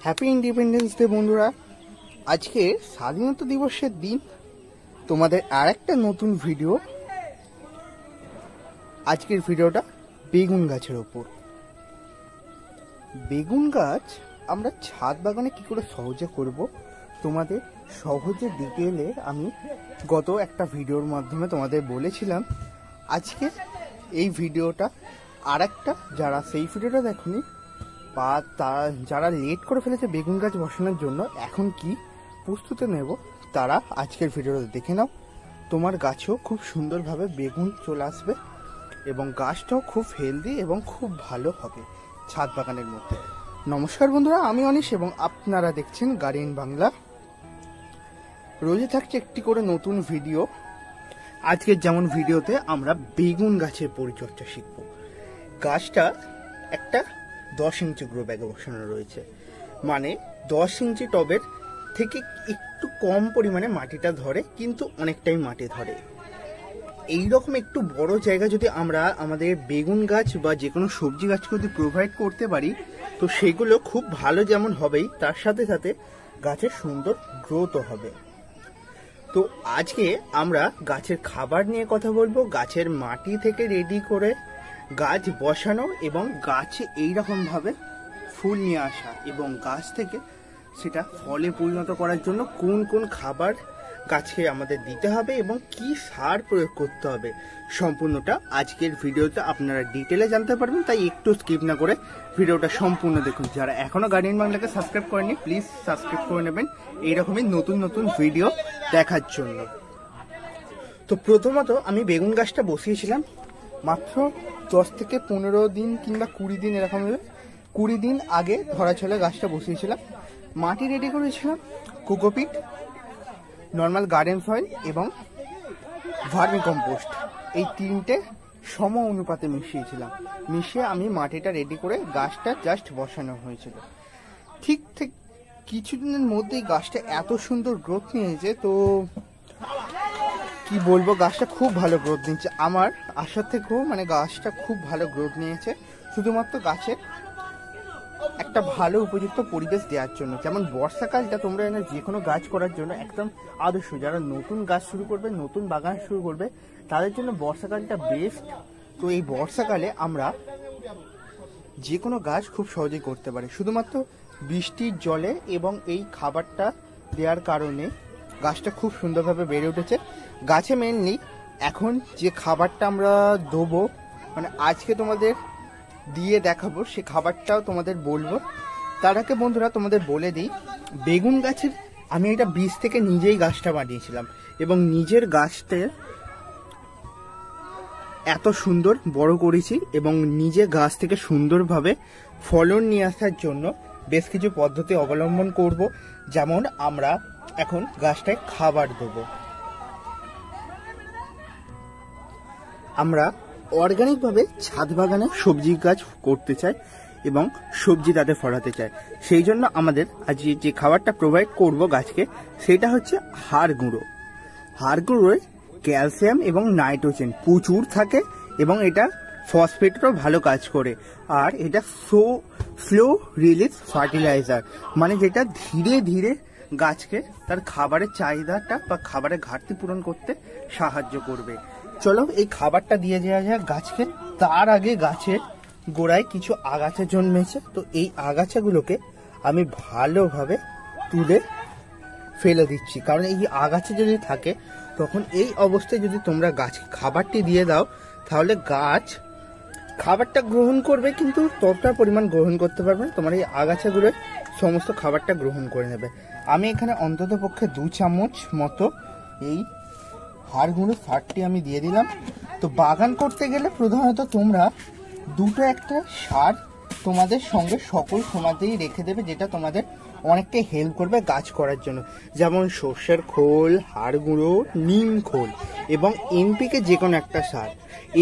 Happy independence day বন্ধুরা। আজকে স্বাধীনতা দিবসের দিন তোমাদের আর একটা নতুন ভিডিও। আজকের ভিডিওটা বেগুন গাছের ওপর। বেগুন গাছ আমরা ছাদ বাগানে কি করে সহজে করব তোমাদের সহজে ডিটেলে আমি গত একটা ভিডিওর মাধ্যমে তোমাদের বলেছিলাম। আজকে এই ভিডিওটা আর একটা, যারা সেই ভিডিওটা দেখনি বা যারা লেট করে ফেলেছে বেগুন গাছ বসানোর জন্য এখন কি প্রস্তুতি নেব, তারা আজকের ভিডিওটা দেখে নাও। তোমার গাছেও খুব সুন্দরভাবে বেগুন চলে আসবে এবং গাছটাও খুব হেলদি এবং খুব ভালো হবে ছাদ বাগানের মধ্যে। নমস্কার বন্ধুরা, আমি অনিশ এবং আপনারা দেখছেন গার্ডেন বাংলা। রোজই থাকছে একটি করে নতুন ভিডিও। আজকের যেমন ভিডিওতে আমরা বেগুন গাছের পরিচর্যা শিখব। গাছটা একটা 10 ইঞ্চি গ্রো ব্যাগে বসানো রয়েছে, মানে 10 ইঞ্চি টবের থেকে একটু কম পরিমাণে মাটিটা ধরে, কিন্তু অনেকটাই মাটি ধরে। এইরকম একটু বড় জায়গা যদি আমরা আমাদের বেগুন গাছ বা যে কোনো সবজি গাছকে যদি প্রোভাইড করতে পারি, তো সেগুলো খুব ভালো যেমন হবেই, তার সাথে সাথে গাছের সুন্দর গ্রোথও হবে। তো আজকে আমরা গাছের খাবার নিয়ে কথা বলবো, গাছের মাটি থেকে রেডি করে গাছ বসানো এবং গাছে এইরকম ভাবে ফুল নিয়ে আসা এবং গাছ থেকে সেটা ফলে পরিণত করার জন্য কোন কোন খাবার গাছকে আমাদের দিতে হবে এবং কি সার প্রয়োগ করতে হবে, সম্পূর্ণটা আজকের ভিডিওতে আপনারা ডিটেলে জানতে পারবেন। তাই একটু স্কিপ না করে ভিডিওটা সম্পূর্ণ দেখুন। যারা এখনো গার্ডেন বাংলাকে সাবস্ক্রাইব করেনি, প্লিজ সাবস্ক্রাইব করে নেবেন এইরকমই নতুন নতুন ভিডিও দেখার জন্য। তো প্রথমত আমি বেগুন গাছটা বসিয়েছিলাম মাত্র 10 থেকে 15 দিন কিংবা 20 দিন, এরকম 20 দিন আগে ধরা চলে গাছটা বসিয়েছিলাম। মাটি রেডি করেছিলাম, কোকোপিট, নর্মাল গার্ডেন সয়েল এবং ভার্মি কম্পোস্ট, এই তিনটে সম অনুপাতে মিশিয়েছিলাম। মিশিয়ে আমি মাটিটা রেডি করে গাছটা জাস্ট বসানো হয়েছিল। ঠিক কিছুদিনের মধ্যেই গাছটা এত সুন্দর গ্রোথ নিয়েছে, তো কি বলবো, গাছটা খুব ভালো গ্রোথ নিচ্ছে। আমার আশার থেকেও মানে গাছটা খুব ভালো গ্রোথ নিয়েছে, শুধুমাত্র গাছের একটা ভালো উপযুক্ত পরিবেশ দেওয়ার জন্য। যেমন বর্ষাকালটা তোমরা জানো যে কোনো গাছ করার জন্য একদম আদর্শ। যারা নতুন গাছ শুরু করবে, নতুন বাগান শুরু করবে, তাদের জন্য বর্ষাকালটা বেস্ট। তো এই বর্ষাকালে আমরা যে কোনো গাছ খুব সহজেই করতে পারি, শুধুমাত্র বৃষ্টির জলে এবং এই খাবারটা দেওয়ার কারণে গাছটা খুব সুন্দরভাবে বেড়ে উঠেছে। গাছে মেনলি এখন যে খাবারটা আমরা দেবো, মানে আজকে তোমাদের দিয়ে দেখাবো, সে খাবারটাও তোমাদের বলবো। তার আগে বন্ধুরা তোমাদের বলে দিই, বেগুন গাছের আমি এটা বীজ থেকে নিজেই গাছটা বানিয়েছিলাম এবং নিজের গাছটা এত সুন্দর বড় করেছি এবং নিজে গাছ থেকে সুন্দরভাবে ফলন নিয়ে আসার জন্য বেশ কিছু পদ্ধতি অবলম্বন করব। যেমন আমরা এখন গাছটায় খাবার দেবো। আমরা অর্গানিকভাবে ছাদ বাগানে সবজি গাছ করতে চাই এবং সবজি তাতে ফলাতে চাই। সেই জন্য আমাদের আজ যে খাবারটা প্রোভাইড করব গাছকে, সেটা হচ্ছে হাড় গুঁড়ো। হাড় গুঁড়োয় ক্যালসিয়াম এবং নাইট্রোজেন প্রচুর থাকে এবং এটা ফসফেটেরও ভালো কাজ করে। আর এটা স্লো রিলিজ ফার্টিলাইজার, মানে যেটা ধীরে ধীরে গাছকে তার খাবারের চাহিদাটা বা খাবারের ঘাটতি পূরণ করতে সাহায্য করবে। চলো এই খাবারটা দিয়ে দেওয়া যায় গাছকে। তার আগে গাছের গোড়ায় কিছু আগাছা জন্মেছে, তো এই আগাছাগুলোকে আমি ভালোভাবে তুলে ফেলে দিচ্ছি, কারণ এই আগাছা যদি থাকে তখন এই অবস্থায় যদি তোমরা গাছকে খাবারটি দিয়ে দাও, তাহলে গাছ খাবারটা গ্রহণ করবে কিন্তু ততটা পরিমাণ গ্রহণ করতে পারবে না, তোমার এই আগাছাগুলো সমস্ত খাবারটা গ্রহণ করে নেবে। আমি এখানে অন্তত পক্ষে 2 চামচ মতো এই হাড় গুঁড়ো সারটি আমি দিয়ে দিলাম। তো বাগান করতে গেলে প্রধানত তোমরা দুটো একটা সার তোমাদের সঙ্গে সকল সময়তেই রেখে দেবে, যেটা তোমাদের অনেকটাই হেল্প করবে গাছ করার জন্য। যেমন সর্ষের খোল, হাড় গুঁড়ো, নিম খোল এবং এনপিকে যে কোনো একটা সার।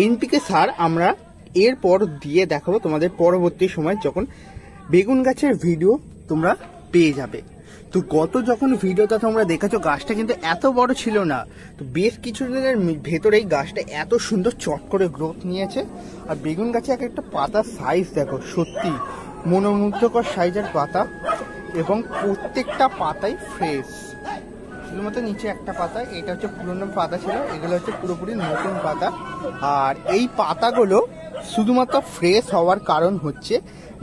এনপিকে সার আমরা এরপর দিয়ে দেখাবো তোমাদের পরবর্তী সময়, যখন বেগুন গাছের ভিডিও তোমরা পেয়ে যাবে। তো গত যখন ভিডিওটা তোমরা দেখেছো, গাছটা কিন্তু এত বড় ছিল না, তো বেশ কিছুদিনের ভেতরেই গাছটা এত সুন্দর চট করে গ্রোথ নিয়েছে। আর বেগুন গাছে এক একটা পাতার সাইজ দেখো, সত্যি মনোমুগ্ধকর সাইজের পাতা এবং প্রত্যেকটা পাতাই ফ্রেশ। শুধুমাত্র নিচে একটা পাতা, এটা হচ্ছে পুরনো পাতা ছিল, এগুলো হচ্ছে পুরোপুরি নতুন পাতা। আর এই পাতাগুলো শুধুমাত্র ফ্রেশ হওয়ার কারণ হচ্ছে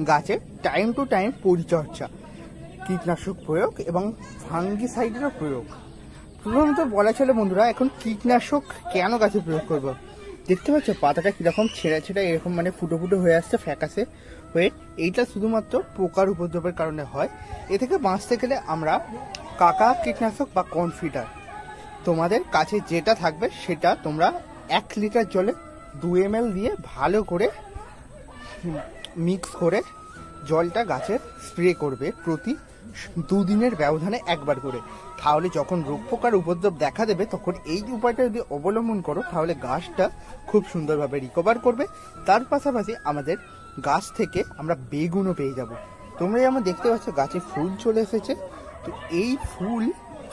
গাছের টাইম টু টাইম পরিচর্যা, কীটনাশক প্রয়োগ এবং ফাঙ্গিসাইডেরও প্রয়োগ। প্রথমত বলা ছিল বন্ধুরা, এখন কীটনাশক কেন গাছে প্রয়োগ করবো? দেখতে পাচ্ছ পাতাটা কিরকম ছেঁড়া ছেঁড়া এরকম মানে ফুটো ফুটো হয়ে আসছে ফ্যাকাসে হয়ে। এইটা শুধুমাত্র পোকার উপদ্রবের কারণে হয়। এ থেকে বাঁচতে গেলে আমরা কাকা কীটনাশক বা কনফিডার, তোমাদের কাছে যেটা থাকবে সেটা তোমরা 1 লিটার জলে 2 ml দিয়ে ভালো করে মিক্স করে জলটা গাছের স্প্রে করবে প্রতি 2 দিনের ব্যবধানে একবার করে। তাহলে যখন রোগ পোকার উপদ্রব দেখা দেবে তখন এই উপায়টা যদি অবলম্বন করো তাহলে গাছটা খুব সুন্দরভাবে রিকভার করবে। তার পাশাপাশি আমাদের গাছ থেকে আমরা বেগুনও পেয়ে যাব। তোমরা যেমন দেখতে পাচ্ছ গাছে ফুল চলে এসেছে। তো এই ফুল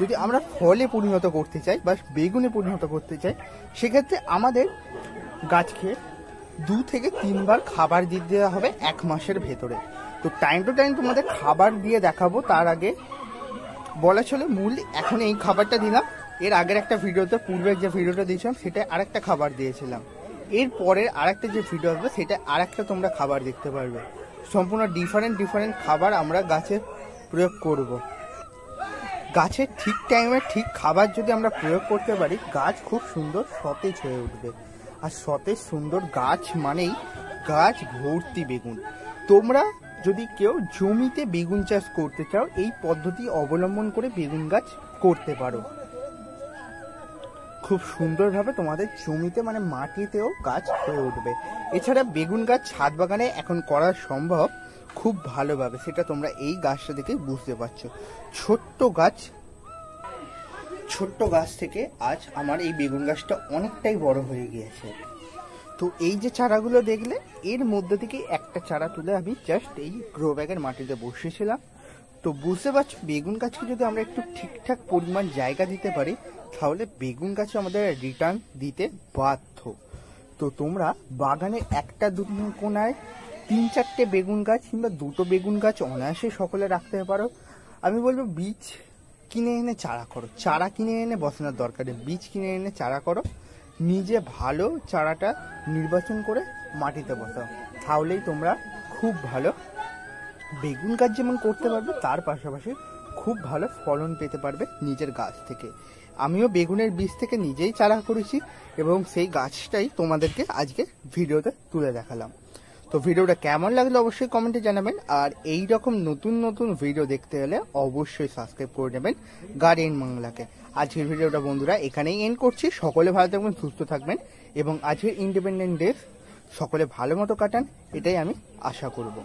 যদি আমরা ফলে পরিণত করতে চাই বা বেগুনে পরিণত করতে চাই, সেক্ষেত্রে আমাদের গাছকে 2 থেকে 3 বার খাবার দিয়ে দেওয়া হবে 1 মাসের ভেতরে। তো টাইম টু টাইম তোমাদের খাবার দিয়ে দেখাবো। তার আগে বলা ছিল মূল এখন এই খাবারটা দিলাম, এর আগের একটা ভিডিওতে পূর্বের যে ভিডিওটা দিয়েছিলাম সেটা আরেকটা খাবার দিয়েছিলাম। এর পরের আরেকটা যে ভিডিও আসবে সেটা আরেকটা তোমরা খাবার দেখতে পারবে। সম্পূর্ণ ডিফারেন্ট খাবার আমরা গাছে প্রয়োগ করব। গাছের ঠিক টাইমে ঠিক খাবার যদি আমরা প্রয়োগ করতে পারি, গাছ খুব সুন্দর সতেজ হয়ে উঠবে। আর সতেজ সুন্দর গাছ মানেই গাছ ভর্তি বেগুন। তোমরা যদি কেউ জমিতে বেগুন চাষ করতে চাও, এই পদ্ধতি অবলম্বন করে বেগুন গাছ করতে পারো। খুব সুন্দরভাবে তোমাদের জমিতে মানে মাটিতেও গাছ হয়ে উঠবে। এছাড়া বেগুন গাছ ছাদ বাগানে এখন করা সম্ভব খুব ভালোভাবে, সেটা তোমরা এই গাছটা দেখে বুঝতে পারছো। ছোট্ট গাছ থেকে আজ আমার এই বেগুন গাছটা অনেকটাই বড় হয়ে গিয়েছে। তো এই যে চারাগুলো দেখলে, এর মধ্যে থেকে একটা চারা তুলে আমি জাস্ট এই গ্রো ব্যাগের মাটিতে বসিয়েছিলাম। তো বুঝতে পারছো বেগুন গাছকে যদি আমরা একটু ঠিকঠাক পরিমাণ জায়গা দিতে পারি তাহলে বেগুন গাছে আমাদের রিটার্ন দিতে বাধ্য। তো তোমরা বাগানের একটা দুটো কোনায় 3-4টে বেগুন গাছ কিংবা 2টো বেগুন গাছ অনায়াসে সকলে রাখতে পারো। আমি বলবো বীজ কিনে এনে চারা করো, চারা কিনে এনে বসানোর দরকার নেই, বীজ কিনে এনে চারা করো। নিজে ভালো চারাটা নির্বাচন করে মাটিতে বসাও, তাহলেই তোমরা খুব ভালো বেগুন গাছ যেমন করতে পারবে, তার পাশাপাশি খুব ভালো ফলন পেতে পারবে নিজের গাছ থেকে। আমিও বেগুনের বীজ থেকে নিজেই চারা করেছি এবং সেই গাছটাই তোমাদেরকে আজকে ভিডিওতে তুলে দেখালাম। তো ভিডিওটা কেমন লাগলো অবশ্যই কমেন্টে জানাবেন। আর এই রকম নতুন ভিডিও দেখতে হলে অবশ্যই সাবস্ক্রাইব করে নেবেন গার্ডেন বাংলাকে। আজকের ভিডিওটা বন্ধুরা এখানেই এন্ড করছি। সকলে ভালো থাকবেন, সুস্থ থাকবেন এবং আজকের ইন্ডিপেন্ডেন্ট ডে সকলে ভালো মতো কাটান, এটাই আমি আশা করব।